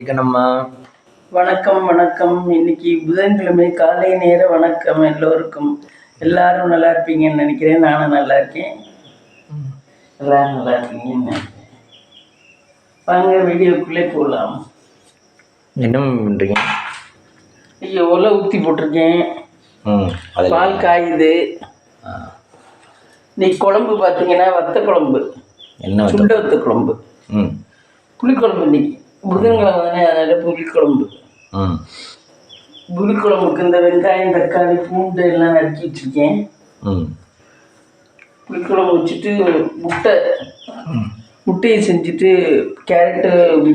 நம்ம வணக்கம் வணக்கம். இன்னைக்கு புதன்கிழமை காலை நேர வணக்கம் எல்லோருக்கும். எல்லாரும் நல்லா இருப்பீங்கன்னு நினைக்கிறேன். நானும் நல்லா இருக்கேன். எல்லாரும் நல்லா இருக்கீங்கன்னு நினைக்கிறேன். வாங்க வீடியோக்குள்ளே போகலாம். என்ன பண்ணுறீங்க? ஐயோ, ஒலை ஊற்றி போட்டிருக்கேன். பால் காயுது. இன்னைக்கு குழம்பு பார்த்தீங்கன்னா வத்த குழம்பு. என்ன சுண்ட வத்த குழம்பு. புளிக்குழம்பு. இன்னைக்கு புதன்கிழமை தானே, அதனால புளிக்குழம்பு. புளிக்குழம்புக்கு இந்த வெங்காயம் தக்காளி பூண்டு எல்லாம் நறுக்கி வச்சுருக்கேன். புளிக்குழம்பு வச்சுட்டு முட்டையை செஞ்சுட்டு கேரட்டு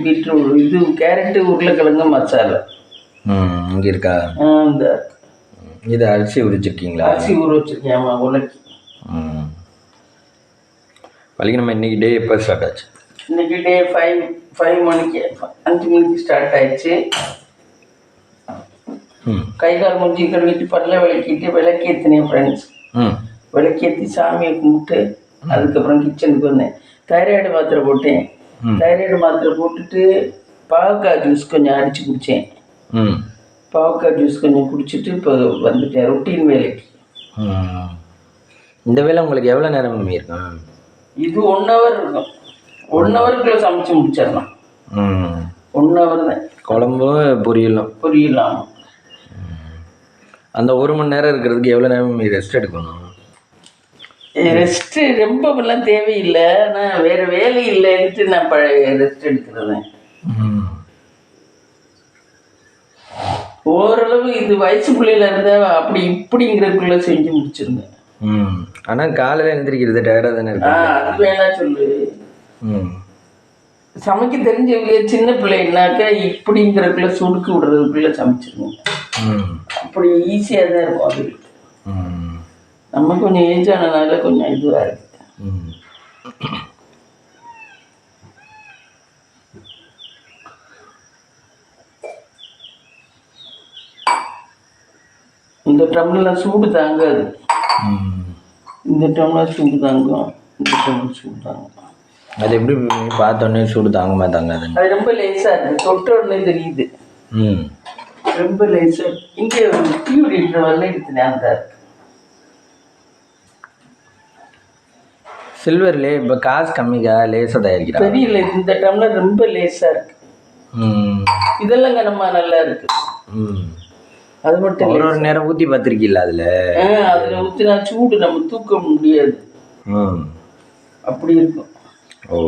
பீட்ரூட் கேரட்டு உருளைக்கிழங்கு மசாலா இங்கே இருக்கா? இந்த இது அரிசி உரிச்சிருக்கீங்களா? அரிசி ஊற வச்சுருக்கேன். ஆமாம், உலக்கி. வலிக்கு நம்ம இன்னைக்கு டே எப்போ ஸ்டார்ட் ஆச்சு? இன்னைக்கு டே 5 மணிக்கு 5 மணிக்கு ஸ்டார்ட் ஆயிடுச்சு. கை கால் மூஞ்சி கழுவிட்டு பல்ல விளக்கிட்டு விளக்கேற்றினேன் ஃப்ரெண்ட்ஸ். விளக்கேற்றி சாமியை கும்பிட்டு அதுக்கப்புறம் கிச்சனுக்கு வந்தேன். தைராய்டு மாத்திரை போட்டேன். தைராய்டு மாத்திரை போட்டுட்டு பாவக்காய் ஜூஸ் கொஞ்சம் அடித்து குடித்தேன். பாவக்காய் ஜூஸ் கொஞ்சம் குடிச்சிட்டு இப்போ வந்துட்டேன் ரொட்டீன் வேலைக்கு. இந்த வேலை உங்களுக்கு எவ்வளோ நேரம் இருக்கும்? இது 1 ஹவர் இருக்கும். 1 ஹவருக்குள்ளே சமைச்சு முடிச்சிடலாம். 1 ஹவர் தான். குழம்பு பொரியலாம். அந்த 1 மணி நேரம் இருக்கிறதுக்கு எவ்வளோ நேரம் ரெஸ்ட் எடுக்கணும்? ரெஸ்ட்டு ரொம்பலாம் தேவையில்லை. ஆனால் வேறு வேலை இல்லைன்ட்டு நான் ரெஸ்ட் எடுக்கிறேன். ஓரளவு இது வயசு பிள்ளையில இருந்தால் அப்படி இப்படிங்கிறதுக்குள்ளே செஞ்சு முடிச்சிருந்தேன். ஆனால் காலையில் எழுந்திரிக்கிறது டயர்டாக தானே இருக்கு. அது வேணா சொல்லு. சமைக்க தெரிஞ்சவங்க சின்ன பிள்ளைனாக்கா இப்படிங்கிறதுக்குள்ள சுடுக்கி விடுறதுக்குள்ள சமைச்சிருங்க. அப்படி ஈஸியாக தான் இருக்கும். அது நம்ம கொஞ்சம் ஏஜ் ஆனதுனால கொஞ்சம் இதுவாக இருக்கு. இந்த டம்ளர்லாம் சூடு தாங்காது. இந்த டம்ளர் சூடு தாங்கும். இந்த டம்ளர் சூடு தாங்கும். அது எப்படி பார்த்தோன்னே சூடு தாங்குமா தாங்காது? அது ரொம்ப லேசாக இருக்குது. தொட்ட உடனே தெரியுது. ரொம்ப லேசாக இருக்கு. இங்கே டியூ லீட்டர் வரல எடுத்துனேன். அந்த சில்வர்லே இப்போ காசு கம்மிக்கா லேசாக தயாரிக்கிறா தெரியல. இந்த டம்ளர் ரொம்ப லேசாக இருக்கு. இதெல்லாம் கனமா நல்லா இருக்கு. அது மட்டும் ஒரு நேரம் ஊற்றி பார்த்துருக்கீல்ல? அதில் ஊற்றினா சூடு நம்ம தூக்க முடியாது. அப்படி இருக்கும். ஓ,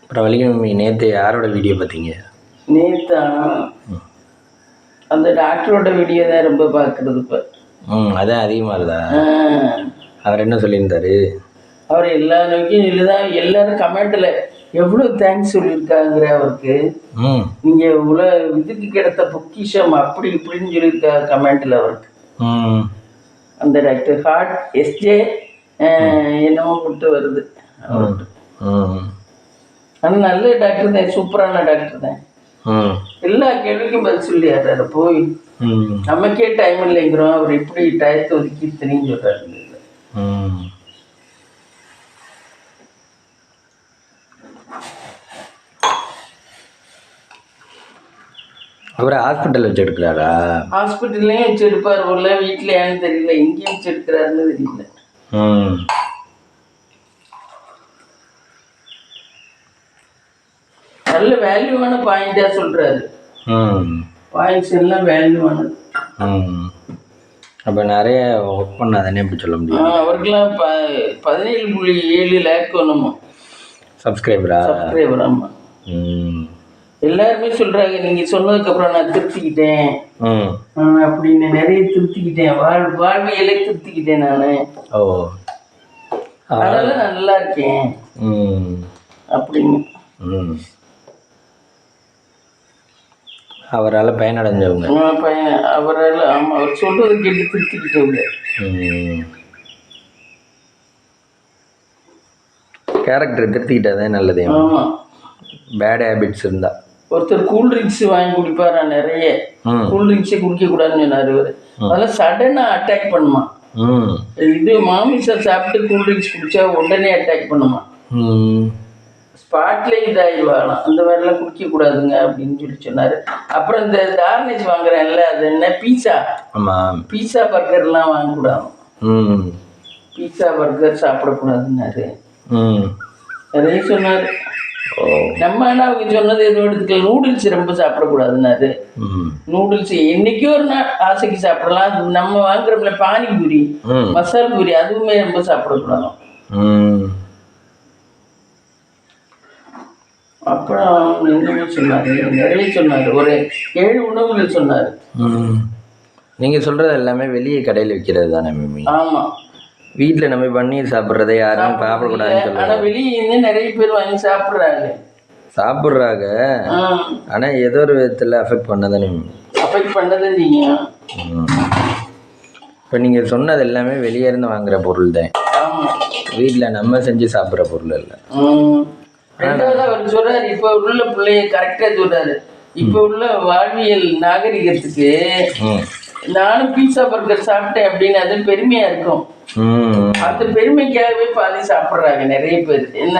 அப்புறம் வலிக்கு நேற்று யாரோட வீடியோ பார்த்தீங்க? நேற்றா அந்த டாக்டரோட வீடியோ தான் ரொம்ப பார்க்குறது இப்போ. அதான் அதிகமாக இருக்குதா? அவர் என்ன சொல்லியிருந்தாரு? அவர் எல்லா நோக்கியும் இல்லைதான். எல்லாரும் கமெண்ட்டில் எவ்வளோ தேங்க்ஸ் சொல்லியிருக்காங்கிற அவருக்கு. நீங்கள் இதுக்கு கிடைத்த பொக்கிஷம் அப்படி இப்படின்னு சொல்லியிருக்காரு கமெண்ட்டில் அவருக்கு. அந்த டாக்டர் ஹார்ட் எஸ்ஜே என்னமோ மட்டும் வருது அவர்கிட்ட. ஆனால் நல்ல டாக்டர் தான், சூப்பரான டாக்டர் தான். எல்லா கேள்விக்கும் பதில் சொல்லிடுறாரு. போய் நமக்கே டைம் இல்லைங்கிறோம். அவர் எப்படி டயத்தை ஒதுக்கி தெரியும் சொல்கிறாரு. அவர் ஹாஸ்பிட்டல் வச்சு எடுக்கிறாரா? ஹாஸ்பிட்டல்லையும் வச்சு எடுப்பார். உள்ள வீட்டில் ஏன்னு தெரியல, எங்கேயும் வச்சு எடுக்கிறாருன்னு தெரியல. நல்ல வேல்யூவான பாயிண்டாக சொல்கிறாரு. பாயிண்ட்ஸ் எல்லாம் வேல்யூவானது. அப்போ நிறைய ஒர்க் பண்ணாதானே எப்படி சொல்ல முடியும்? அவருக்கெல்லாம் 17.7 லேக் வேணுமா சப்ஸ்கிரைபர். ஆமாம். எல்லாருமே சொல்றாங்க நீங்க சொன்னதுக்கு அப்புறம் நான் திருத்திக்கிட்டேன் அப்படின்னு. நிறைய திருத்திக்கிட்டேன். வாழ்வியலை திருத்திக்கிட்டேன் நானு. அதனால நல்லா இருக்கேன் அப்படின்னு. அவரால் பயனடைஞ்சவங்க. அவரால். ஆமா, அவர் சொல்றது கேட்டு திருத்திக்கிட்டவங்க. கேரக்டர் திருத்திக்கிட்டாதான் நல்லது. ஆமா, பேட் ஹேபிட்ஸ் இருந்தா. ஒருத்தர் கூல்ட்ரிங்க்ஸ் வாங்கி குடிப்பாரா, நிறைய கூல்ட்ரிங்க்ஸே குடிக்க கூடாதுன்னு சொன்னாரு. அதெல்லாம் சடனா அட்டாக் பண்ணுமா. இது மாமிசம் சாப்பிட்டு கூல்ட்ரிங்க்ஸ் குடிச்சா உடனே அட்டாக் பண்ணுமா. ஸ்பாட்லேயே இதாகிடுவாங்களாம். அந்த மாதிரிலாம் குடிக்கக்கூடாதுங்க அப்படின்னு சொல்லி சொன்னார். அப்புறம் இந்த தார்னேஜ் வாங்குறேன்ல, அது என்ன பீஸா, ஆமாம், பீஸா பர்கர்லாம் வாங்கக்கூடாது. பீஸா பர்கர் சாப்பிடக்கூடாதுன்னாரு. நிறைய சொன்னார். நம்ம ஆனால் அவங்க சொன்னது எதுவும் எடுத்துக்கல. நூடுல்ஸ் ரொம்ப சாப்பிடக்கூடாதுன்னாரு. நூடுல்ஸ் என்னைக்கோ ஒரு நாள் ஆசைக்கு சாப்பிடலாம். நம்ம வாங்குறோம்ல பானிபூரி, மசால் பூரி, அதுவுமே ரொம்ப சாப்பிடக்கூடாது. அப்புறம் என்னமோ சொன்னார், நிறைய சொன்னார். ஒரு 7 உணவுகள் சொன்னார். நீங்கள் சொல்கிறது எல்லாமே வெளியே கடையில் விற்கிறது தானே மிமி? ஆமாம். வீட்டில் நம்ம பன்னீர் சாப்பிட்றதை யாரும் சாப்பிடக்கூடாதுன்னு சொல்லுவாங்க. ஆனால் வெளியே இருந்து நிறைய பேர் வாங்கி சாப்பிட்றாங்க. ஆனால் ஏதோ ஒரு விதத்தில் அஃபெக்ட் பண்ணதானே? அஃபெக்ட் பண்ணதான் நீங்கள். இப்போ நீங்கள் சொன்னது எல்லாமே வெளியே இருந்து வாங்குகிற பொருள் தான். வீட்டில் நம்ம செஞ்சு சாப்பிட்ற பொருள் இல்லை. ரெண்டாவது அவர் சொல்றாரு, இப்போ உள்ள பிள்ளைய கரெக்டாக சொல்றாரு. இப்போ உள்ள வாழ்வியல் நாகரிகத்துக்கு நானும் பீஸா பர்கர் சாப்பிட்டேன் அப்படின்னு அது பெருமையா இருக்கும். அந்த பெருமைக்காகவே பாதி சாப்பிட்றாங்க நிறைய பேர். என்ன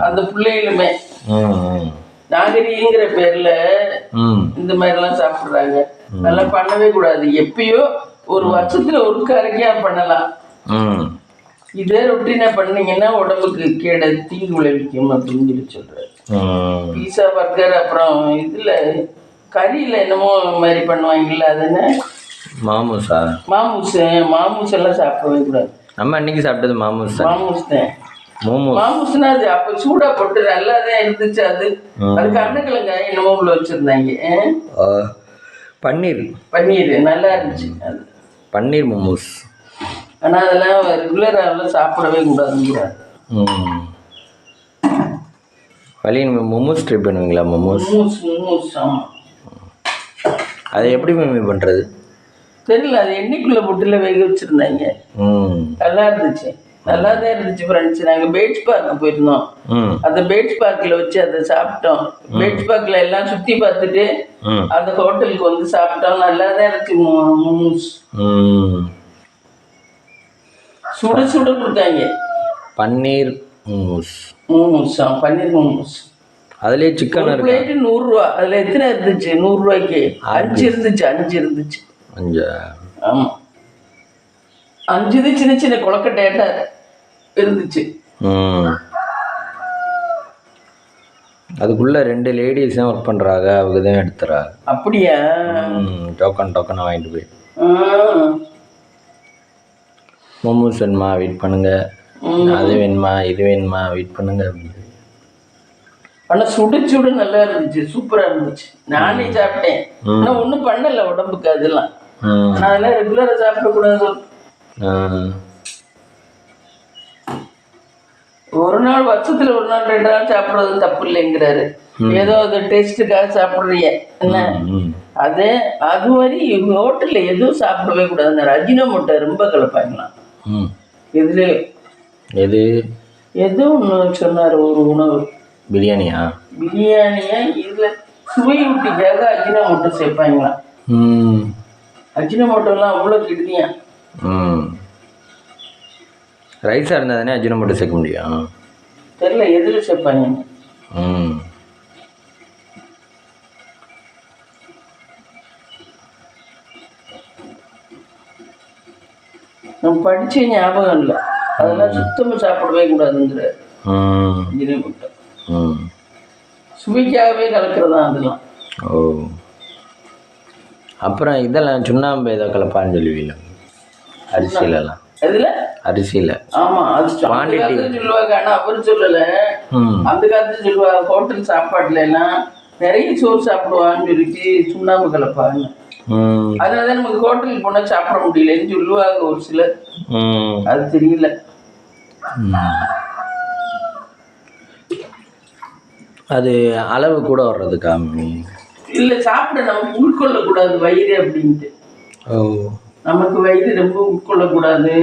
அந்த பிள்ளைகளுமே நாகரிகங்கிற பேர்ல இந்த மாதிரி எல்லாம் சாப்பிட்றாங்க. அதெல்லாம் பண்ணவே கூடாது. எப்பயோ ஒரு வருஷத்துல ஒரு கரைக்கா பண்ணலாம். இதே ரொட்டீனா பண்ணீங்கன்னா உடம்புக்கு கேட தீங்கு விளைவிக்கும் அப்படின்னு சொல்லி சொல்றாரு. பீஸா பர்கர் அப்புறம் இதுல கறியில என்னமோ மாதிரி பண்ணுவாங்கல்ல, அது என்ன மாமூஸா? மாமூஸ் எல்லாம் சாப்பிடவே கூடாது. நம்ம அன்னைக்கு சாப்பிட்டது மாமூஸ் தான். மாமூஸ்னா அது அப்ப சூடா போட்டு நல்லாதான் இருந்துச்சு. அது கருணக்கிழங்க என்னமோ உள்ள வச்சிருந்தாங்க. பன்னீர் நல்லா இருந்துச்சு. அது பன்னீர் மோமோஸ். ஆனா அதெல்லாம் ரெகுலராக சாப்பிடவே கூடாதுங்கிறார். வழி மோமோஸ் ட்ரை பண்ணுவீங்களா? மோமோஸ் ஆமாம். அதை எப்படி மேமி பண்ணுறது தெரியல. அது எண்ணெய்க்குள்ளே போட்டுல வேக வச்சுருந்தாங்க. நல்லா இருந்துச்சு. நல்லா தான் இருந்துச்சு ஃப்ரெண்ட்ஸ். நாங்கள் பேட்ஸ் பார்க் போயிருந்தோம். அந்த பேட்ஸ் பார்க்கில் வச்சு அதை சாப்பிட்டோம். பேட்ஸ் பார்க்கில் எல்லாம் சுற்றி பார்த்துட்டு அந்த ஹோட்டலுக்கு வந்து சாப்பிட்டோம். நல்லா தான் இருந்துச்சு. மோமோஸ் சுட சுட கொடுத்தாங்க. பன்னீர் மோமோஸ். பன்னீர் மோமோஸ். அதுலேயே சிக்கன் ஒரு பிளேட்டு 100 ரூபா. அதில் எத்தனை இருந்துச்சு? 100 ரூபாய்க்கு 5 இருந்துச்சு. 5 ஆமாம். 5 இது சின்ன சின்ன கொலக்கட்டையாட்ட இருந்துச்சு. அதுக்குள்ள 2 லேடிஸ் தான் ஒர்க் பண்ணுறாங்க. அவங்க தான் எடுத்துறாங்க. அப்படியா? டோக்கன் வாங்கிட்டு போய் மோமோஸ் வேணுமா வெயிட் பண்ணுங்க, அது வேணுமா இது வேணுமா வெயிட் பண்ணுங்க அப்படின்னு. ஆனால் சுடு நல்லா இருந்துச்சு. சூப்பராக இருந்துச்சு. நானே சாப்பிட்டேன். ஆனால் ஒன்றும் பண்ணலை உடம்புக்கு. அதெல்லாம் நான் அதெல்லாம் ரெகுலராக சாப்பிடக்கூடாது. ஒரு நாள் வருஷத்துல ஒரு நாள் 2 நாள் சாப்பிட்றது தப்பு இல்லைங்கிறாரு. ஏதோ அது டேஸ்ட்டுக்காக சாப்பிட்றீங்க என்ன. அது மாதிரி ஹோட்டல்ல எதுவும் சாப்பிடவே கூடாது. அஜினோமோட்டோ ரொம்ப கலப்பாங்களாம். எது ஒன்று சொன்னார். ஒரு உணவு பிரியாணியா இதுல சுவையூட்டிக்காக அஜினோமோட்டோ சேர்ப்பாங்களாம். அஜினோமோட்டோலாம் அவ்வளோ கிடுதியா. ரைஸாக இருந்தால் தானே அஜினோமோட்டோ சேர்க்க முடியும். தெரியல எதில் சேர்ப்பாங்க. நம்ம படிச்ச ஞாபகம் இல்லை. அதெல்லாம் சுத்தமாக சாப்பிடவே கூடாதுங்கிற அஜினோமோட்டோ. சுவைக்காகவே கலக்கிறதா அதெல்லாம். அப்புறம் இதெல்லாம் சுண்ணாம்பு ஏதோ கலப்பான்னு சொல்லுவீங்க அரிசியிலலாம். எதுல? அரிசியில். ஆமாம், அது சொல்லுவாங்க. ஆனால் அவர் சொல்லலை. அந்த காலத்துல சொல்லுவாங்க ஹோட்டல் சாப்பாட்டுல எல்லாம் நிறைய சோறு சாப்பிடுவான்னு சொல்லிட்டு சுண்ணாம்பு கலப்பாங்க. அதனாலதான் நமக்கு ஹோட்டலுக்கு போனால் சாப்பிட முடியலன்னு சொல்லுவாங்க ஒரு சிலர். அது தெரியல. அது அளவு கூட வர்றதுக்கா? இல்லை, சாப்பிட நமக்கு உட்கொள்ளக்கூடாது வயிறு அப்படின்ட்டு. நமக்கு வயிறு ரொம்ப உட்கொள்ளக்கூடாது.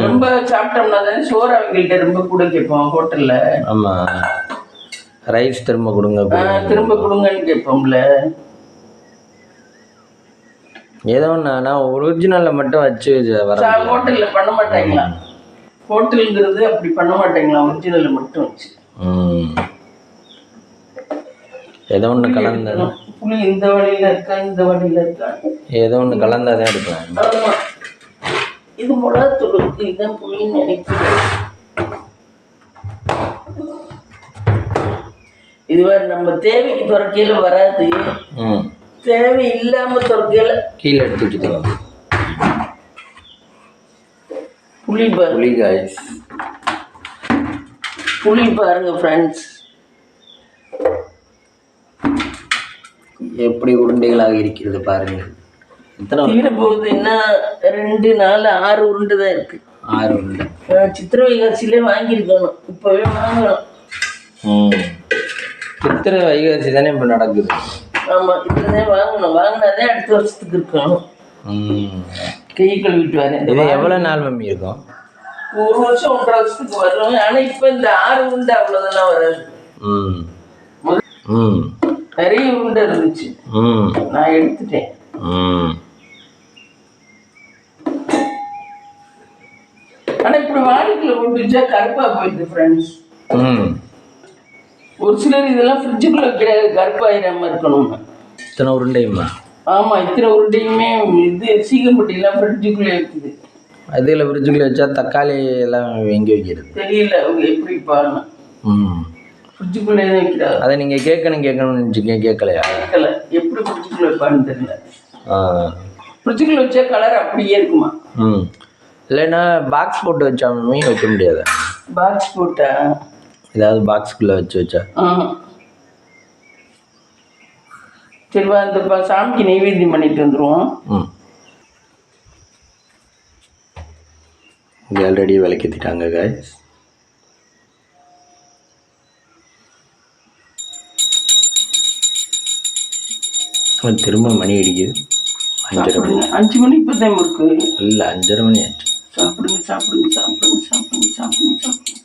ரொம்ப சாப்பிட்டோம்னா தானே சோறு அவங்கள்ட்ட ரொம்ப கூட கேட்போம் ஹோட்டல்ல. ஆமா, ரைஸ் திரும்ப கொடுங்கன்னு கேட்போம்ல. ஏதோ ஒன்று ஒரிஜினல்ல மட்டும் வச்சு ஹோட்டல்ல பண்ண மாட்டாங்களா? ஹோட்டலுங்கிறது அப்படி பண்ண மாட்டாங்களா? ஒரிஜினல்ல மட்டும் வச்சு ம். ஏதோ ஒன்று கலந்த புளி இந்த வழியில் இருக்கா இந்த வழியில் இருக்கா ஏதோ ஒன்று கலந்தா தான் எடுக்கலாம். ஆமாம் இது மிளகாத்தூள் இருக்கு இதுதான் புளின்னு நினைக்கிறேன். இது வேறு நம்ம தேவைக்கு துறக்கையில வராது. ம். தேவை இல்லாமல் துறக்கையில கீழே எடுத்து வச்சுக்கலாம். புளி புளி காய்ஸ், புளி பாருங்க ஃப்ரெண்ட்ஸ் எப்படி உருண்டைகளாக இருக்கிறது பாருங்கள். எத்தனை தீர போகுதுன்னா 2 4 6 உருண்டை தான் இருக்கு. 6 உருண்டை. சித்திரை வைகாசியிலே வாங்கியிருக்கணும், இப்போவே வாங்கணும். சித்திரை வைகாசி தானே இப்போ நடக்குது. ஆமாம் இப்போதான் வாங்கணும், வாங்கினாதே அடுத்த வருஷத்துக்கு இருக்கணும். கை கழுவிட்டு வரேன். இது எவ்வளோ நாள் மம்மி இருக்கும்? 1 வருஷம் 1.5 வருஷத்துக்கு வரும். ஆனால் இப்போ இந்த 6 உருண்டை அவ்வளோதெல்லாம் வராது. நிறைய உருண்டை இருந்துச்சு, நான் எடுத்துட்டேன். ஆனா இப்படி வாடிக்கையில கொண்டு வச்சா கருப்பா போயிடுது ஃப்ரெண்ட்ஸ். ஒரு சிலர் இதெல்லாம் ஃப்ரிட்ஜுக்குள்ள வைக்கிற கருப்பாயிராம இருக்கணும்னு. இத்தனை உருண்டையுமா? ஆமா இத்தனை உருண்டையுமே இது சீகப்பட்டிலாம் ஃப்ரிட்ஜுக்குள்ளே வைக்குது. அதில் ஃப்ரிட்ஜுக்குள்ளே வச்சா தக்காளி எல்லாம் எங்கே வைக்கிறது தெரியல அவங்க எப்படி பாருங்க. ஃப்ரிட்ஜுக்குள்ளே தான் வைக்கிறாங்க. அதை நீங்கள் கேட்கணும்னு நினச்சிக்க, கேட்கலையா? கேட்கல, எப்படி ஃப்ரிட்ஜுக்குள்ளே வைப்பான்னு தெரியல. ஃப்ரிட்ஜுக்குள்ளே வச்சா கலர் அப்படியே இருக்குமா? இல்லைன்னா பாக்ஸ் போட்டு வச்சா மீன் வைக்க முடியாது. பாக்ஸ் போட்டா ஏதாவது பாக்ஸுக்குள்ளே வச்சா சரிவா. இந்த சாமிக்கு நைவேத்தியம் பண்ணிட்டு வந்துடுவோம். இங்கே ஆல்ரெடி விளக்கேற்றிட்டாங்க காய்ஸ். திரும்ப மணி அடிக்குது. 5 மணி இப்போ டைம் இருக்கு. இல்லை 5:30 மணி ஆச்சு. சாப்பிடுங்க சாப்பிடுங்க சாப்பிடுங்க சாப்பிடுங்க சாப்பிடுங்க சாப்பிடுங்க.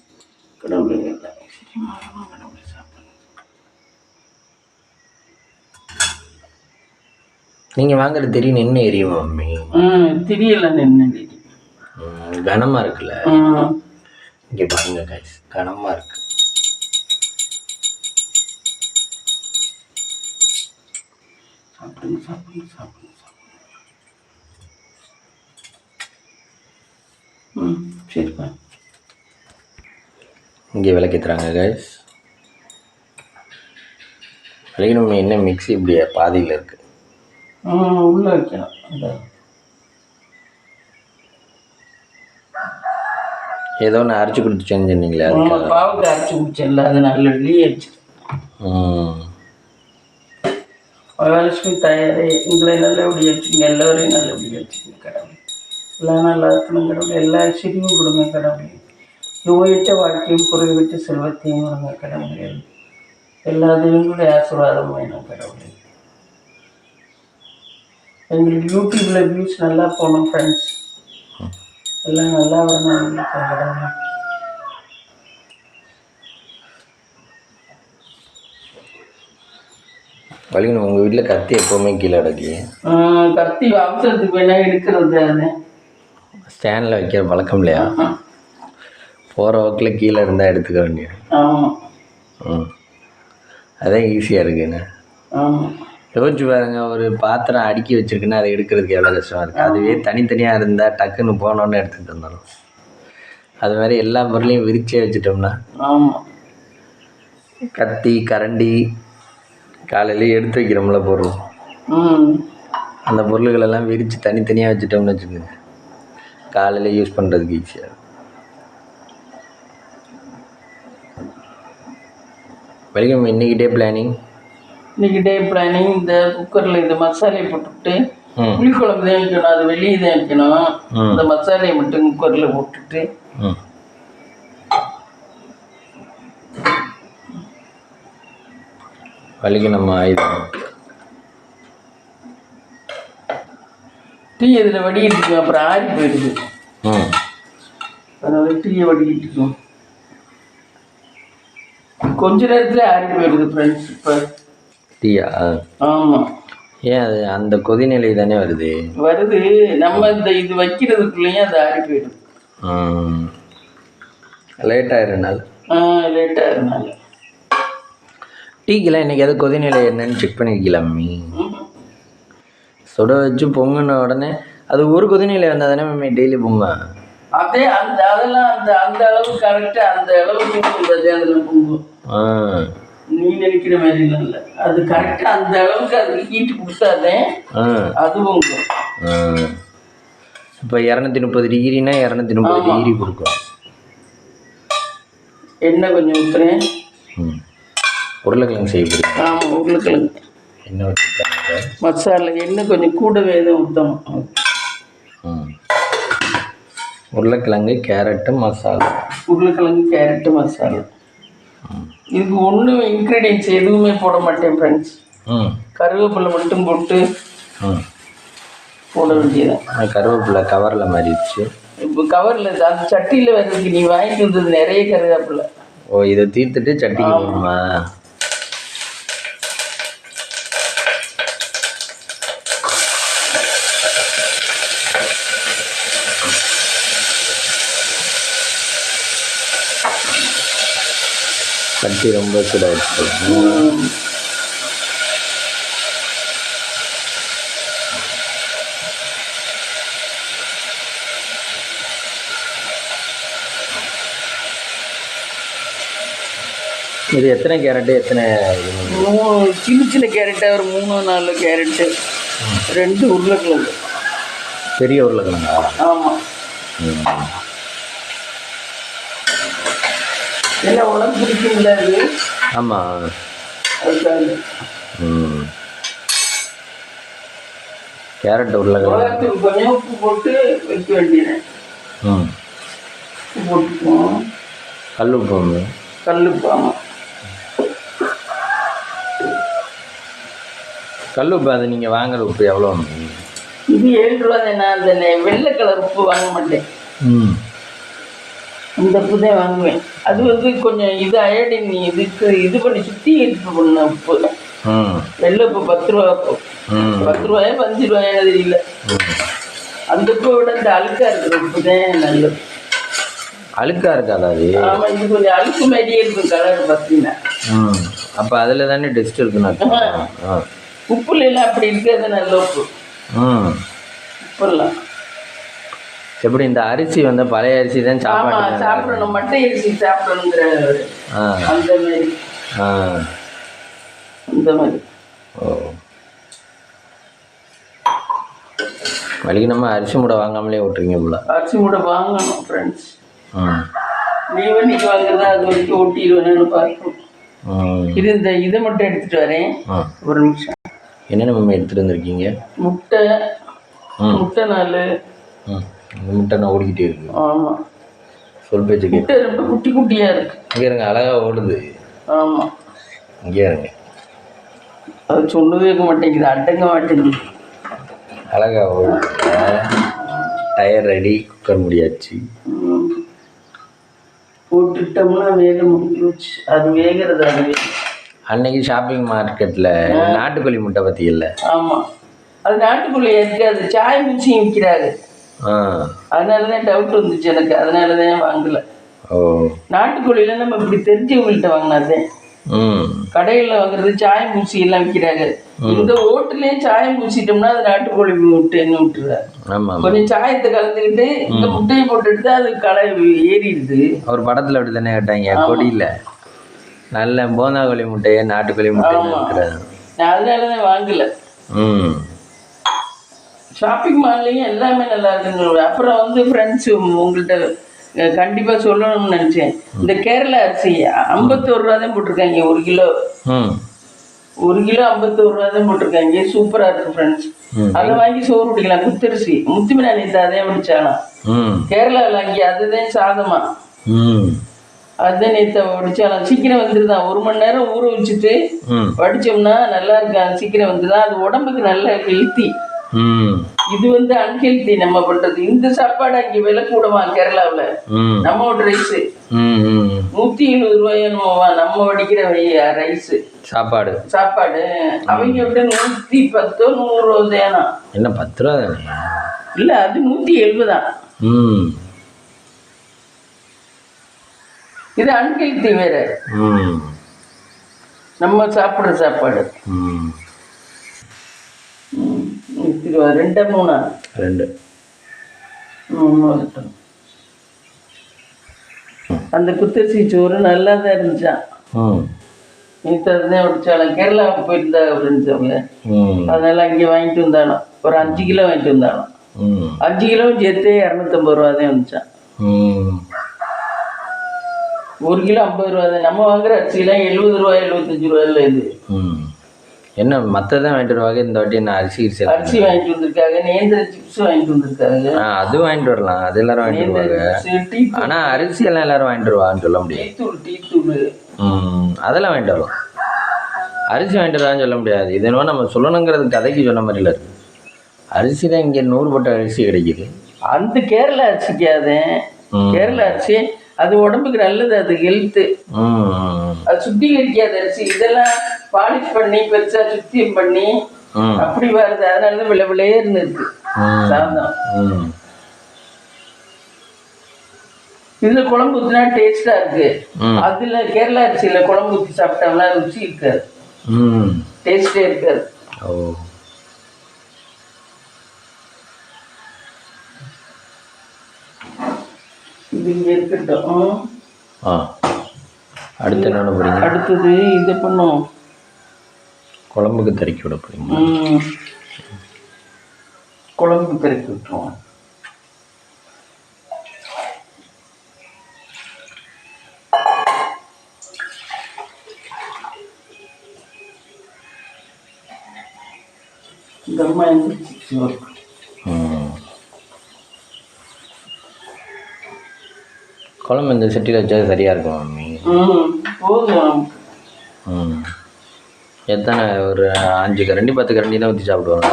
கடவுளே கடவுளே சாப்பிடுங்க. நீங்கள் வாங்குறது தெரியும் என்ன எரியுமா மம்மி? தெரியல என்ன கனமாக இருக்குல்ல. இங்கே பாருங்க காய்ஸ், கனமாக இருக்கு. சாப்பிடுங்க சாப்பிடுங்க சாப்பிடுங்க சாப்பிடுங்க. சரிப்பா. இங்கே விளக்கேற்றுறாங்க காய்ஸ். விளக்கணும். என்ன மிக்ஸி இப்படி பாதியில் இருக்குது. உள்ள வைக்கலாம். ஏதோ ஒன்று அரைச்சி கொடுத்துச்சேன்னு சொன்னீங்களே, பாவத்தை அரைச்சி குடிச்சேன்ல, அது நல்ல வெளியே வச்சு. மகாலட்சுமி தாயாரே எங்களை நல்லபடியாக வச்சுங்க, எல்லோரையும் நல்லபடியாக வச்சுங்க கடவுளே. எல்லாம் நல்லா இருக்கணும் கடவுளே. எல்லா ஐஸ்வர்யமும் கொடுங்க கடவுளே. நோயிட்ட வாழ்க்கையும் குறைவிட்ட செல்வத்தையும் கொடுங்க கடவுளே. எல்லா தெய்வங்களுடைய ஆசீர்வாதம் வேணும் கடவுளே. எங்களுக்கு யூடியூப்பில் வியூஸ் நல்லா போகணும் ஃப்ரெண்ட்ஸ். எல்லாம் நல்லா வரணும் எங்களுக்கு கடவுளே. வலிக்கணும். உங்கள் வீட்டில் கத்தி எப்போவுமே கீழே அடக்கி? கத்தி அவசரத்துக்கு வேணா எடுக்கிறது. அது ஸ்டாண்டில் வைக்கிற பழக்கம் இல்லையா? போகிற வாக்கில் கீழே இருந்தால் எடுத்துக்க வேண்டியது. அதான் ஈஸியாக இருக்குண்ணே. யோசிச்சு பாருங்க, ஒரு பாத்திரம் அடுக்கி வச்சிருக்குன்னா அதை எடுக்கிறதுக்கு எவ்வளோ கஷ்டமாக இருக்குது. அதுவே தனித்தனியாக இருந்தால் டக்குன்னு போனோன்னு எடுத்துகிட்டு வந்துடும். அது மாதிரி எல்லா பொருளையும் விரிச்சே வச்சுட்டோம்னா, கத்தி கரண்டி காலையிலே எடுத்து வைக்கிறோம்ல பொருள், அந்த பொருள்களெல்லாம் விரித்து தனித்தனியாக வச்சுட்டோம்னு வச்சுக்கோங்க, காலையில் யூஸ் பண்ணுறதுக்கு ஈஸியாக. வரைக்கும் இன்றைக்கி டே பிளானிங் இந்த குக்கரில் இந்த மசாலையை போட்டுவிட்டு புளிக்குழம்பு தான் வைக்கணும். அது வெளியே தான் வைக்கணும். இந்த மசாலையை மட்டும் குக்கரில் போட்டுட்டு வலிக்கு நம்ம ஆயுதம் டீ இதில் வடிக்கிட்டு அப்புறம் ஆறி போயிடுது. அதனால டீயை வடிக்கிட்டு கொஞ்ச நேரத்தில் ஆறி போயிடுது ஃப்ரெண்ட்ஸ். இப்போ டீயா? ஆமாம். ஏன் அது அந்த கொதிநிலை தானே வருது. நம்ம இந்த இது வைக்கிறதுக்குள்ளேயும் அது ஆறி போயிடுது. லேட் ஆயிடுறனால லேட்டாக இருந்தாங்க. டீக்கெல்லாம் இன்றைக்கி எதாவது கொதிநிலை என்னன்னு செக் பண்ணியிருக்கலாம் மம்மி. சுட வச்சு பொங்குன உடனே அது ஒரு கொதிநிலை வந்தால் தானே மம்மி டெய்லி பொங்க. அதே அதெல்லாம் அந்த அளவு கரெக்டாக அந்த அளவுக்கு அதில் பொங்கும். நீ நினைக்கிற மாதிரி இல்லை, அது கரெக்டாக அந்த அளவுக்கு அது ஹீட்டு கொடுத்தாதே அது பொங்கும். இப்போ 230 டிகிரினா 230 டிகிரி கொடுக்கும். எண்ணெய் கொஞ்சம் ஊற்றுறேன். உருளைக்கிழங்கு செய்ய போகிறீங்க? ஆமாம், உருளைக்கிழங்கு எண்ணெய் வச்சுருக்காங்க. மசாலா எண்ணெய் கொஞ்சம் கூடவே தான் ஊற்றணும். உருளைக்கிழங்கு, கேரட்டு, மசாலா. உருளைக்கிழங்கு, கேரட்டு, மசாலா. இதுக்கு ஒன்றும் இன்க்ரீடியன்ஸ் எதுவுமே போட மாட்டேன் ஃப்ரெண்ட்ஸ். கருவேப்பிலை மட்டும் போட்டு போட வேண்டியதான். கருவேப்பிலை கவரில் மாறிடுச்சு. இப்போ கவரில் அந்த சட்டியில் வர்றதுக்கு நீ வாங்கிட்டு வந்தது நிறைய கருவேப்பிலை. ஓ, இதை தீர்த்துட்டு சட்டிக்கு போகணுமா? சட்டி ரொம்ப சூடாகிடுச்சு. இது எத்தனை கேரட்டு, எத்தனை? சின்ன சின்ன கேரட்டு ஒரு 3-4 கேரட்டு, 2 உருளைக்கிழங்கு. பெரிய உருளைக்கிழங்கா? ஆமாம். என்ன உனக்கு பிடிக்கும்ல அது? ஆமாம். அதுக்காக கேரட் உருளைக்கிழங்கு கொஞ்சம் உப்பு போட்டு வைக்க வேண்டியது. உப்பு போட்டுக்குவோம். கல் உப்பு. கல்லுப்பு. ஆமாம், கல் உப்பு. அது நீங்கள் வாங்குற உப்பு எவ்வளோ? இது 7 ரூபா தான். நான் அந்த வெள்ளை கலர் உப்பு வாங்க மாட்டேன். இந்த உப்பு தான் வாங்குவேன். அது வந்து கொஞ்சம் இது அயடின் இதுக்கு இது பண்ணி சுற்றி எடுத்து பண்ண உப்பு. வெள்ளை உப்பு 10 ரூபா. 10 ரூபாயா 5 ரூபாயா தெரியல. அந்த உப்பை விட இந்த அழுக்கா இருக்கிற உப்பு தான் நல்லது. அழுக்கா இருக்காதா அது? ஆமாம், இது கொஞ்சம் அழுக்கு மாதிரியே இருக்கும் கலர் பார்த்தீங்கன்னா. அப்போ அதில் தானே டெஸ்ட் இருக்குண்ணா. உப்புலாம் அப்படி இருக்கிறது நல்ல உப்பு. உப்புலாம் எப்படி இந்த அரிசி வந்து பழைய அரிசி தான் சாப்பிடணும், மட்டை அரிசி சாப்பிடணுங்கிற அந்த மாதிரி. அந்த மாதிரி. ஓ, வலிக்கு நம்ம அரிசி மூடை வாங்காமலே ஓட்டுறீங்க போல. அரிசி மூடை வாங்கணும் ஃப்ரெண்ட்ஸ். நீ வண்டிக்கு வாங்குறதா அது வரைக்கும் ஓட்டிடுவேன்னு பார்க்கணும். இது இந்த இதை மட்டும் எடுத்துகிட்டு வரேன். ஒரு நிமிஷம். என்னென்ன மேம் எடுத்துகிட்டு வந்திருக்கீங்க? முட்டை 4. இந்த முட்டை நான் ஓடிக்கிட்டே இருக்கு. ஆமாம், சொல் பேச்சு. முட்டை ரொம்ப குட்டி குட்டியாக இருக்குது. இங்கே இருங்க, அழகாக ஓடுது. ஆமாம், இங்கே இருங்க. அது சொன்னதே இருக்க மாட்டேங்குது, அடங்க மாட்டேங்குது. அழகாக ஓடுது. டயர் ரெடி, குக்கர் முடியாச்சு. போட்டுட்டோம்னா வேலை முடிஞ்சிச்சு. அது வேகிறது. அது அன்னைக்கு ஷாப்பிங் மார்க்கெட்டில் நாட்டுக்கோழி முட்டை பற்றி இல்லை? ஆமாம், அது நாட்டுக்கோழி இருக்காது, சாய் மிச்சியும் விற்கிறாரு. அதனால தான் டவுட் வந்துச்சு எனக்கு. அதனால தான் வாங்கலை. ஓ, நாட்டுக்கோழியில் நம்ம இப்படி தெரிஞ்சவங்கள்ட்ட வாங்கினாதே. கடையில் வாங்குறது சாயம் பூசி எல்லாம் விற்கிறாங்க. இந்த ஓட்டுலயே சாயம் பூசிட்டோம்னா அது நாட்டுக்கோழி முட்டைன்னு விட்டுறாரு. கொஞ்சம் சாயத்தை கலந்துக்கிட்டு இந்த முட்டையை போட்டு எடுத்தா அது களை ஏறிடுது. ஒரு படத்துல அப்படி தானே கேட்டாங்க, கொடியில நல்ல போனா கோழி முட்டையை நாட்டுக்கோழி முட்டை. நான் அதனாலதான் வாங்கல. ஷாப்பிங் மால்லையும் எல்லாமே நல்லா இருக்குங்க. அப்புறம் வந்து ஃப்ரெண்ட்ஸ் உங்கள்கிட்ட கண்டிப்பாக சொல்லணும்னு நினச்சேன். இந்த கேரளா அரிசி 51 ரூபா தான் போட்டிருக்காங்க 1 கிலோ. 1 கிலோ 51 ரூபா தான் போட்டிருக்காங்க. சூப்பராக இருக்கு ஃப்ரெண்ட்ஸ். அதை வாங்கி சோறு பிடிக்கலாம். குத்தரிசி முத்துமினா நேற்று அதே பிடிச்சாலாம். கேரளாவில் அங்கே அதுதான் சாதமா. அதுதான் நேற்று வடிச்சாலாம். சீக்கிரம் வந்துருதான். 1 மணி நேரம் ஊற வச்சுட்டு வடிச்சோம்னா நல்லா இருக்கா. சீக்கிரம் வந்துதான். அது உடம்புக்கு நல்ல ஹெல்த்தி. இது வந்து அன்ஹெல்தி நம்ம பண்றது. இந்த சாப்பாடு அங்கே விலை கூடவா கேரளாவில். நம்ம ரைஸ் 170 ரூபாய் நம்ம வடிக்கிற ரைஸ் சாப்பாடு. அவங்க விட 110 100 ரூபா. என்ன 10 ரூபா தானே? இல்ல, அது 170 தான். இது அன்ஹெல்த்தி வேற. ம் நம்ம சாப்பிட்ற சாப்பாடு. ம் இது 2 3 2 3 அந்த குத்தரிசி சோறு நல்லா தான் இருந்துச்சான். ம் நேற்று அதுதான் ஒடிச்சாலும் கேரளாவுக்கு போயிருந்தா அப்படின்னுச்சவங்க. ம் அதனால அங்கே வாங்கிட்டு வந்தானோ ஒரு 5 கிலோ வாங்கிட்டு வந்தானோ. ம் 5 கிலோவும் சேர்த்து 250 ரூபா தான் வந்துச்சான். ம் 1 கிலோ 50 ரூபா தான். நம்ம வாங்குற அரிசிலாம் 70 ரூபா 75 ரூபாயில் இது. ம் என்ன மற்றதான் வாங்கிட்டு வருவாங்க, இந்த வாட்டி என்ன அரிசி வாங்கிட்டு வந்திருக்காங்க, நேந்திர சிப்ஸ் வாங்கிட்டு வந்திருக்காங்க. அது வாங்கிட்டு வரலாம், அது எல்லாரும் வாங்கிட்டு வருவாங்க. ஆனால் அரிசி எல்லாம் எல்லாரும் வாங்கிட்டு வருவான்னு சொல்ல முடியாது. டீ தூள் அதெல்லாம் வாங்கிட்டு வரலாம். அரிசி வாங்கிட்டு வரான்னு சொல்ல முடியாது. இது என்னவோ நம்ம சொல்லணுங்கிறது கதைக்கு சொன்ன மாதிரி இல்லை. அரிசி தான் இங்கே 100 போட்ட அரிசி கிடைக்குது. அந்த கேரளா அரிசிக்காத கேரளா அரிசி அது உடம்புக்கு நல்லது, அது ஹெல்த்து. அது சுத்திகரிக்காத அரிசி. இதெல்லாம் பாலிஷ் பண்ணி பெருசா சுத்தியம் பண்ணி அப்படி வருது. அதனாலதான் விலை விலையேன்னு இருக்கு சாதம். இதுல குழம்பு ஊத்தினா டேஸ்டா இருக்கு. அதுல கேரளா அரிசியில குழம்பு ஊத்தி சாப்பிட்டோம்னா ருச்சி இருக்காது, டேஸ்டே இருக்காது. இது இங்க இருக்கட்டும். அடுத்து என்ன போறீங்க? அடுத்தது இதை பண்ணும், குழம்புக்கு தறக்கி விட போறீங்க. குழம்புக்கு தறக்கி விட்டுருவோம். இந்த அம்மா எந்திரிச்சு குழம்பு இந்த சட்டியில் வச்சா சரியாக இருக்கும் மம்மி. போதும். எத்தனை ஒரு 5 கரண்டி 10 கரண்டி தான் ஊற்றி சாப்பிடுவாங்க.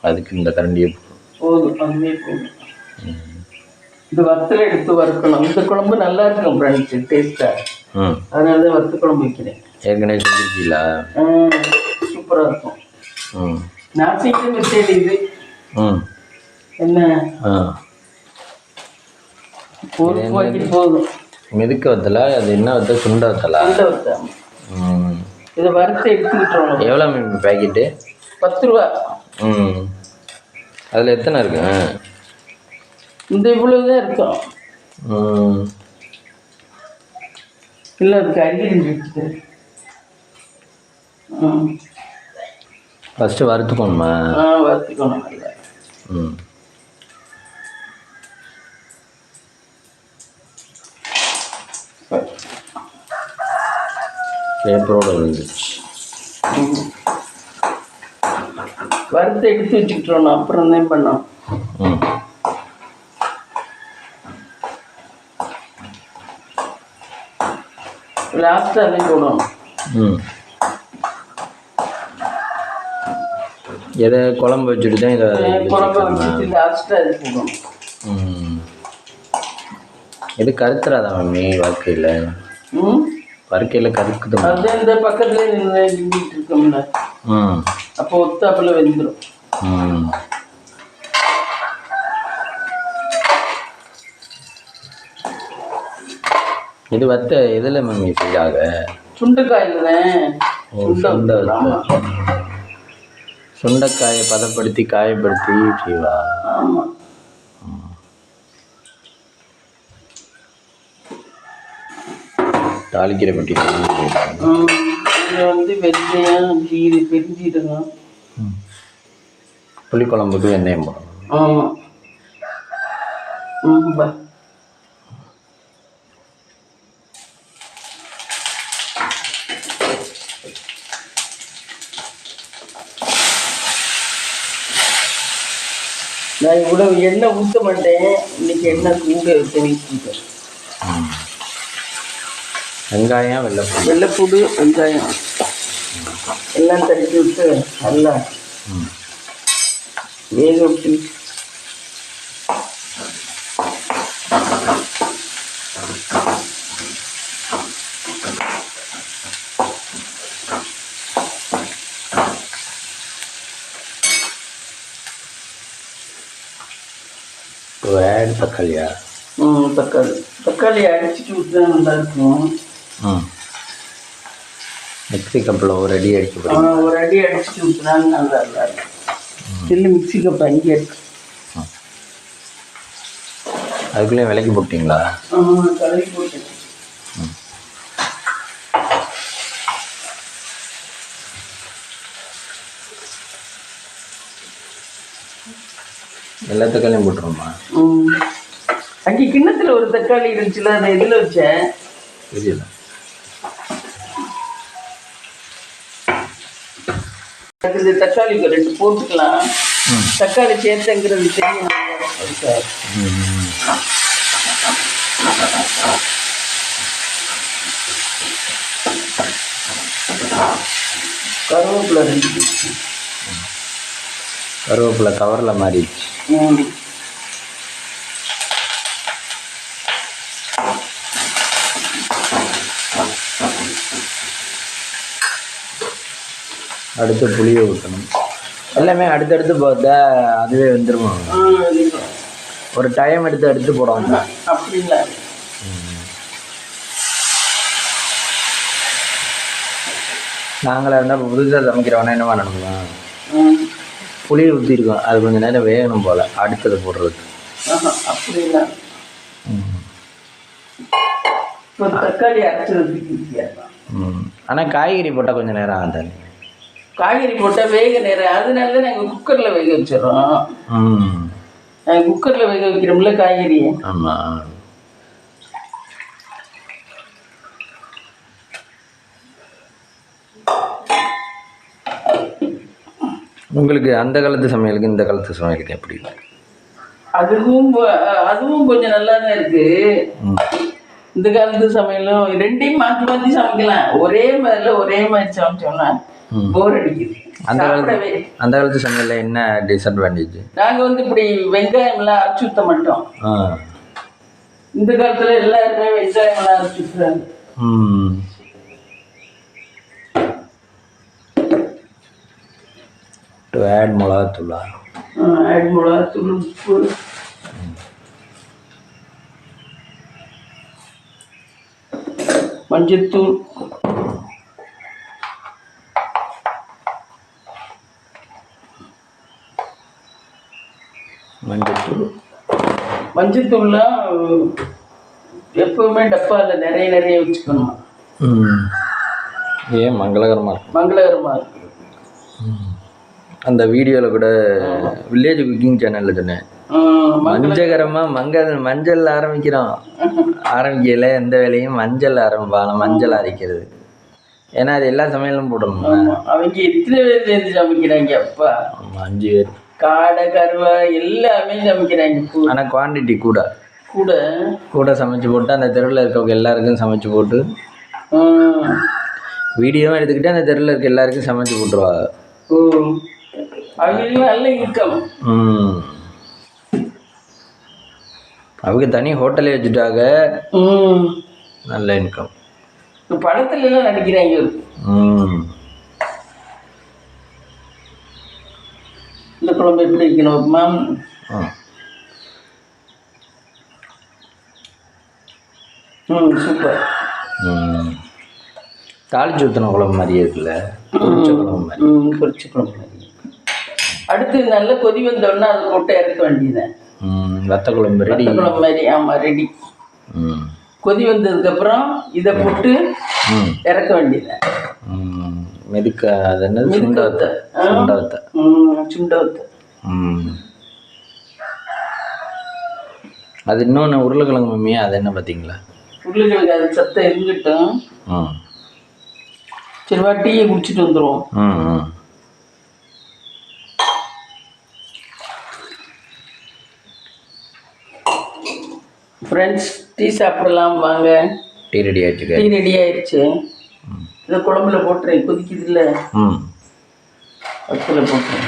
அதுக்கு இந்த கரண்டியே போதும், அதுவே போதும். இந்த வத்தலை எடுத்து வறுக்கணும். இந்த குழம்பு நல்லா இருக்கும் ஃப்ரெண்ட்ஸ், டேஸ்ட்டாக. அதனால தான் வறுத்த குழம்பு வைக்கிறேன். ஏற்கனவே செஞ்சுருக்கீங்களா? சூப்பராக இருக்கும். நான் சீக்கிரம் வச்சேன். இது என்ன ஒரு பாக்கெட் போதும். மெதுக்க வத்தலா? அது என்ன வத்தல்? சுண்டை வத்தலா? சுண்டை வத்தல். இதை வறுத்து எடுத்துக்கிட்டோம். எவ்வளோ மீன் பேக்கெட்டு? 10 ரூபா. அதில் எத்தனை இருக்கு? இந்த இவ்வளவுதான் இருக்கும். இல்லை அதுக்கு அரிசி வச்சுக்கிறேன். ஃபஸ்ட்டு வறுத்துக்கணுமா? வறுத்துக்கணும் நல்லா. பேப்பரோட விழுந்துச்சு. வறுத்து எடுத்து வச்சுக்கிட்டோம். அப்புறம் தான் பண்ணோம். லாஸ்ட்டாக தான் போடணும். எதை குழம்பு வச்சுட்டு தான் இதை குழம்பு வச்சுட்டு லாஸ்ட்டாக இது போடணும். இது கருத்துறாதா மம்மி வாழ்க்கையில்? வறுக்கையில் கருக்குது. அது இந்த பக்கத்துல நின்றுட்டு இருக்கோம்ல, அப்போ ஒத்தாப்புல வெந்துடும். இது வத்த எதில் மம்மி செய்யாத? சுண்டைக்காயில் தான். சுண்டைக்காயை பதப்படுத்தி காயப்படுத்தி செய்வா. ஆமாம். தாளிக்கிற பட்டி இதில் வந்து வெந்தயம், பெருஞ்சீரகம். புளிக்குழம்புக்கு வெந்தயம் போடணும். ஆமாம். நான் இவ்வளவு எண்ணெய் ஊற்ற மாட்டேன். இன்னைக்கு எண்ணெய் கூட ஊற்றிட்டேன். வெங்காயம், வெள்ளைப்பூடு, வெங்காயம் எல்லாம் தடுக்கி விட்டு நல்லா வேக விட்டு தக்காளியா? தக்காளி அடிச்சுட்டு விட்டா நல்லா இருக்கும். மிக்ஸி கப்பில் ஒரு அடி அடிக்க ஒரு அடி அடிச்சுட்டு விட்டுனா நல்லா இருக்கும். இல்லை மிக்ஸி கப் அங்கே இருக்கு. அதுக்குள்ளேயும் விலைக்கு போட்டிங்களா? கலக்கி போட்டேன். எல்லா தக்காளியும் போட்டுருமா? அங்கே கிண்ணத்தில் ஒரு தக்காளி இருந்துச்சுல, அதை எதில் வச்சேன் தெரியல. இந்த தக்காளி 2 போட்டுக்கலாம். தக்காளி சேர்த்துங்கிறது தெரியும். கருவேப்பிலை 2. கருவேப்பிலை கவரில் மாறிடுச்சு. அடுத்து புளியை ஊற்றணும். எல்லாமே அடுத்தடுத்து பார்த்தா அதுவே வந்துருமா? ஒரு டைம் எடுத்து போடுவாங்க. அப்படிங்களா? நாங்களாக இருந்தால் இப்போ புதுசாக சமைக்கிறவனா என்ன பண்ணணுமா, புளியை ஊற்றிருக்கோம், அது கொஞ்சம் நேரம் வேகணும் போல் அடுத்தது போடுறதுக்கு. அப்படிங்களா? தக்காளி அரைச்சி. ஆனால் காய்கறி போட்டால் கொஞ்சம் நேரம் ஆகுது. காய்கறி போட்டால் வேக நேரம், அதனால நாங்கள் குக்கரில் வேக வச்சிடறோம். நாங்கள் குக்கரில் வேக வைக்கிறோம்ல காய்கறி. ஆமாம். உங்களுக்கு அந்த காலத்து சமையலுக்கு இந்த காலத்து சமையலுக்கு எப்படி இருக்கு? அதுவும் கொஞ்சம் நல்லா தான் இருக்கு. இந்த காலத்து சமையலும் ரெண்டையும் மாற்றி மாற்றி சமைக்கலாம். ஒரே மாதிரி சமைச்சோம்னா போர் அடிக்குது. அந்த காலத்து சமையல்ல என்ன டிஸ்அட்வான்டேஜ்? நாங்கள் இப்படி வெங்காயம்லாம் அரைச்சி ஊற்ற மாட்டோம். இந்த காலத்துல எல்லாருமே வெங்காயம்லாம் அரைச்சி ஊற்றுறாங்க. ஆட் மிளகாத்தூள், உப்பு, மஞ்சத்தூள், மஞ்சத்தூள்லாம் எப்பவுமே டப்பாவில் நிறைய வச்சுக்கணும். ஏன் மங்களகரமாக இருக்கும்? மங்களகரமாக இருக்கு. அந்த வீடியோவில் கூட வில்லேஜ் குக்கிங் சேனலில் சொன்னேன், மஞ்சகரமாக மஞ்சள் ஆரம்பிக்கல எந்த வேலையும் மஞ்சள் ஆரம்பிப்பாங்க, மஞ்சள் அரைக்கிறது. ஏன்னா அது எல்லா சமையலும் போடணும். அவங்க எத்தனை பேர் சேர்ந்து சமைக்கிறாங்க? அப்பா 5 பேர். காடை கருவா எல்லாமே சமைக்கிறாங்க. ஆனால் குவான்டிட்டி கூட சமைச்சு போட்டு அந்த தெருவில் இருக்கவங்க எல்லாருக்கும் சமைச்சு போட்டு வீடியோவும் எடுத்துக்கிட்டு அந்த தெருவில் இருக்க எல்லாருக்கும் சமைச்சு போட்டுருவாங்க. அவங்களுக்கு நல்ல இன்கம். அவங்க தனி ஹோட்டலே வச்சுட்டாங்க, நல்ல இன்கம். படத்துல எல்லாம் நடிக்கிறாங்க. இந்த குழம்பு எப்படி இருக்கணும் மேம்? சூப்பர். தாளிச்சு ஊற்றின குழம்பு மாதிரியே இருக்குல்ல, பொரிச்ச குழம்பு மாதிரி. அடுத்து நல்ல கொதி வந்தோடனே அதை போட்டு இறக்க வேண்டியதுதான். வத்த குழம்பு ரெடி. குழம்பு மாதிரி. ஆமாம், ரெடி. கொதி வந்ததுக்கப்புறம் இதை போட்டு இறக்க வேண்டியதுதான். மெதுக்க அது என்னது? சுண்டவத்தை. அது இன்னொன்று உருளைக்கிழங்கு மம்மியா, அது என்ன பார்த்தீங்களா? உருளைக்கிழங்கு அது சத்தம் இருந்துட்டும். சரிவா, டீயை குடிச்சிட்டு வந்துடுவோம். ஃப்ரெண்ட்ஸ், டீ சாப்பிடலாம் வாங்க. டீ ரெடி ஆயிடுச்சு. இதை குழம்புல போட்டுறேன், கொதிக்குது இல்லை, வத்தில் போட்டுறேன்.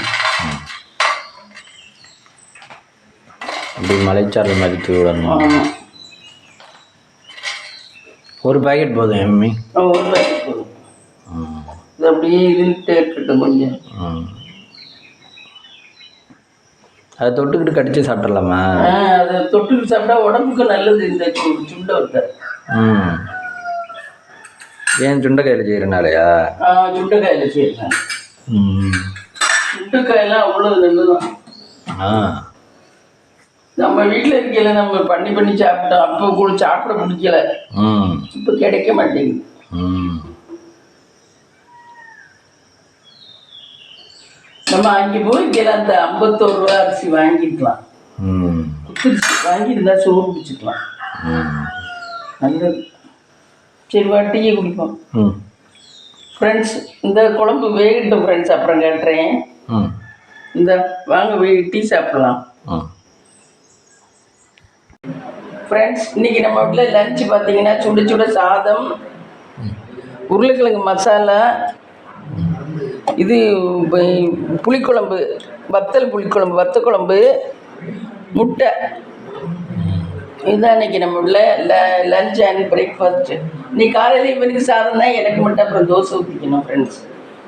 அப்படி மலைச்சாரல் மாதிரி தூவி விடணும். ஒரு பாக்கெட் போதும் எம்மி? ஒரு பாக்கெட் போதும். இது அப்படியே இருந்துகிட்டே இருக்கட்டும் கொஞ்சம். அதை தொட்டுக்கிட்டு கடிச்சு சாப்பிட்றலாமா? அதை தொட்டுக்கிட்டு சாப்பிட்டா உடம்புக்கு நல்லது. இந்த சுண்டை வத்த. ஏன் சுண்டைக்காயில் செய்கிறனாலையா? சுண்டைக்காயில் செய்யறேன். சுண்டைக்காயெல்லாம் அவ்வளோ நல்லதுதான். நம்ம வீட்டில் இருக்கல நம்ம பண்ணி சாப்பிட்டோம். அப்போ கூட சாப்பிட பிடிக்கல. இப்போ கிடைக்க மாட்டேங்குது. நம்ம அங்கே போய்க்கல அந்த 51 ரூபா அரிசி வாங்கிக்கலாம். குத்துரிசி வாங்கியிருந்தா சோறு பிடிச்சிக்கலாம். நல்லது. சரி டீயை குடிப்போம் ஃப்ரெண்ட்ஸ். இந்த குழம்பு வேகட்டும் ஃப்ரெண்ட்ஸ், அப்புறம் கேட்டுறேன். இந்த வாங்க டீ சாப்பிடலாம் ஃப்ரெண்ட்ஸ். இன்னைக்கு நம்ம வீட்டில் லஞ்சு பார்த்தீங்கன்னா சுட சுட சாதம், உருளைக்கிழங்கு மசாலா, இது புளிக்குழம்பு, புளிக்குழம்பு, வத்த குழம்பு, முட்டை. இதுதான் இன்னைக்கு நம்ம உள்ள லஞ்ச் அண்ட் பிரேக்ஃபாஸ்ட்டு. இன்னைக்கு காலையில் இவனுக்கு சாதம் தான், எனக்கு மட்டும் அப்புறம் தோசை ஊற்றிக்கணும் ஃப்ரெண்ட்ஸ்.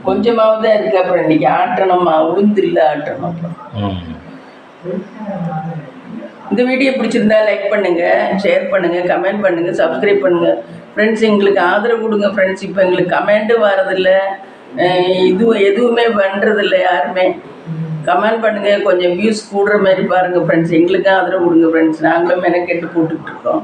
கொஞ்சமாவது தான் இருக்குது. அப்புறம் இன்னைக்கு ஆட்டணுமா, உளுந்து இல்லை ஆட்டணும். அப்புறம் இந்த வீடியோ பிடிச்சிருந்தா லைக் பண்ணுங்கள், ஷேர் பண்ணுங்கள், கமெண்ட் பண்ணுங்கள், சப்ஸ்கிரைப் பண்ணுங்கள் ஃப்ரெண்ட்ஸ். எங்களுக்கு ஆதரவு கொடுங்க ஃப்ரெண்ட்ஸ். இப்போ எங்களுக்கு கமெண்ட்டும் வரதில்லை, எதுவுமே பண்ணுறதில்ல. யாருமே கமெண்ட் பண்ணுங்கள், கொஞ்சம் வியூஸ் கூடுற மாதிரி பாருங்கள் ஃப்ரெண்ட்ஸ். எங்களுக்கும் ஆதரவு கொடுங்க ஃப்ரெண்ட்ஸ். நாங்களும் மெனக்கெட்டு போட்டுக்கிட்டு இருக்கோம்.